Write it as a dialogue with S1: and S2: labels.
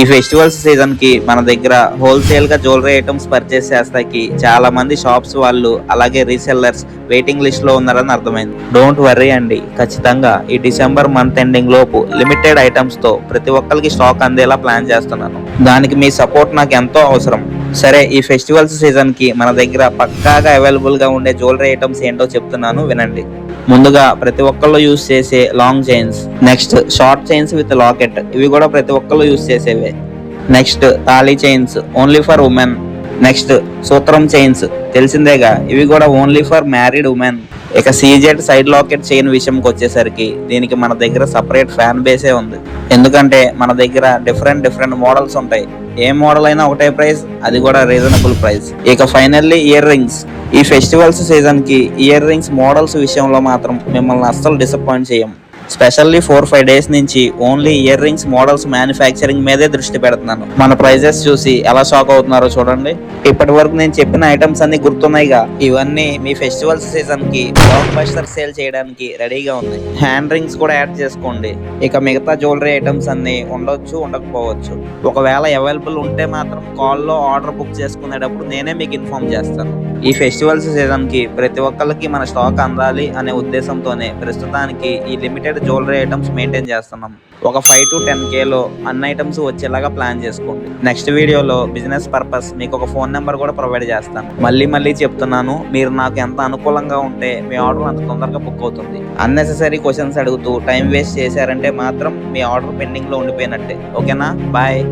S1: ఈ festivals season కి మన దగ్గర హోల్సేల్ గా జ్యువెలరీ ఐటమ్స్ పర్చేస్ చేస్తాకి చాలా మంది షాప్స్ వాళ్ళు అలాగే రీసెల్లర్స్ వెయిటింగ్ లిస్ట్ లో ఉన్నారని అర్థమైంది. డోంట్ వర్రీ అండి, ఖచ్చితంగా ఈ డిసెంబర్ మంత్ ఎండింగ్ లోపు లిమిటెడ్ ఐటమ్స్ తో ప్రతి ఒక్కరికి స్టాక్ అందేలా ప్లాన్ చేస్తున్నాను. దానికి మీ సపోర్ట్ నాకు ఎంతో అవసరం. సరే, ఈ ఫెస్టివల్స్ సీజన్ కి మన దగ్గర పక్కాగా అవైలబుల్ గా ఉండే జ్యువెలరీ ఐటమ్స్ ఏంటో చెప్తున్నాను వినండి. ముందుగా ప్రతి ఒక్కళ్ళు యూస్ చేసే long chains, next short chains with locket, ఇవి కూడా ప్రతి ఒక్కళ్ళు యూస్ చేసేవే. నెక్స్ట్ తాళీ chains only for women. Next సూత్రం చైన్స్ తెలిసిందేగా, ఇవి కూడా ఓన్లీ ఫర్ మ్యారీడ్ ఉమెన్. ఇక సీజెడ్ సైడ్ లాకెట్ చైన్ విషయంకి వచ్చేసరికి దీనికి మన దగ్గర సపరేట్ ఫ్యాన్ బేసే ఉంది. ఎందుకంటే మన దగ్గర డిఫరెంట్ మోడల్స్ ఉంటాయి. ఏ మోడల్ అయినా ఒకటే ప్రైస్, అది కూడా రీజనబుల్ ప్రైస్. ఇక ఫైనల్లీ ఇయర్ రింగ్స్. ఈ ఫెస్టివల్స్ సీజన్ కి ఇయర్ రింగ్స్ మోడల్స్ విషయంలో మాత్రం మిమ్మల్ని అస్సలు డిసప్పాయింట్ చేయం. స్పెషల్లీ 4-5 డేస్ నుంచి only ear rings models manufacturing మీదే దృష్టి పెడుతున్నాను. మన ప్రైజెస్ చూసి ఎలా షాక్ అవుతున్నారో చూడండి. ఇప్పటి వరకు నేను చెప్పిన ఐటమ్స్ అన్ని గుర్తున్నాయిగా, ఇవన్నీ మీ ఫెస్టివల్స్ సీజన్ కి బ్లాక్ బస్టర్ సేల్ చేయడానికి రెడీగా ఉంది. హ్యాండ్ రింగ్స్ కూడా యాడ్ చేసుకోండి. ఇక మిగతా జ్యువెలరీ ఐటమ్స్ అన్ని ఉండొచ్చు, ఉండకపోవచ్చు. ఒకవేళ అవైలబుల్ ఉంటే మాత్రం కాల్లో ఆర్డర్ బుక్ చేసుకునేటప్పుడు నేనే మీకు ఇన్ఫార్మ్ చేస్తాను. ఈ ఫెస్టివల్స్ సీజన్ కి ప్రతి ఒక్కరికి మన స్టాక్ అందాలి అనే ఉద్దేశంతోనే ప్రస్తుతానికి ఈ లిమిటెడ్ జ్యువెలరీ ఐటమ్స్ మెయింటైన్ చేస్తున్నాం. ఒక 5 to 10K లో అన్ని ఐటమ్స్ వచ్చేలాగా ప్లాన్ చేసుకోండి. నెక్స్ట్ వీడియోలో బిజినెస్ పర్పస్ మీకు ఒక ఫోన్ నెంబర్ కూడా ప్రొవైడ్ చేస్తాను. మళ్ళీ చెప్తున్నాను, మీరు నాకు ఎంత అనుకూలంగా ఉంటే మీ ఆర్డర్ అంత తొందరగా బుక్ అవుతుంది. అన్నెసెసరీ క్వశ్చన్స్ అడుగుతూ టైం వేస్ట్ చేశారంటే మాత్రం మీ ఆర్డర్ పెండింగ్ లో ఉండిపోయినట్టే. ఓకేనా? బాయ్.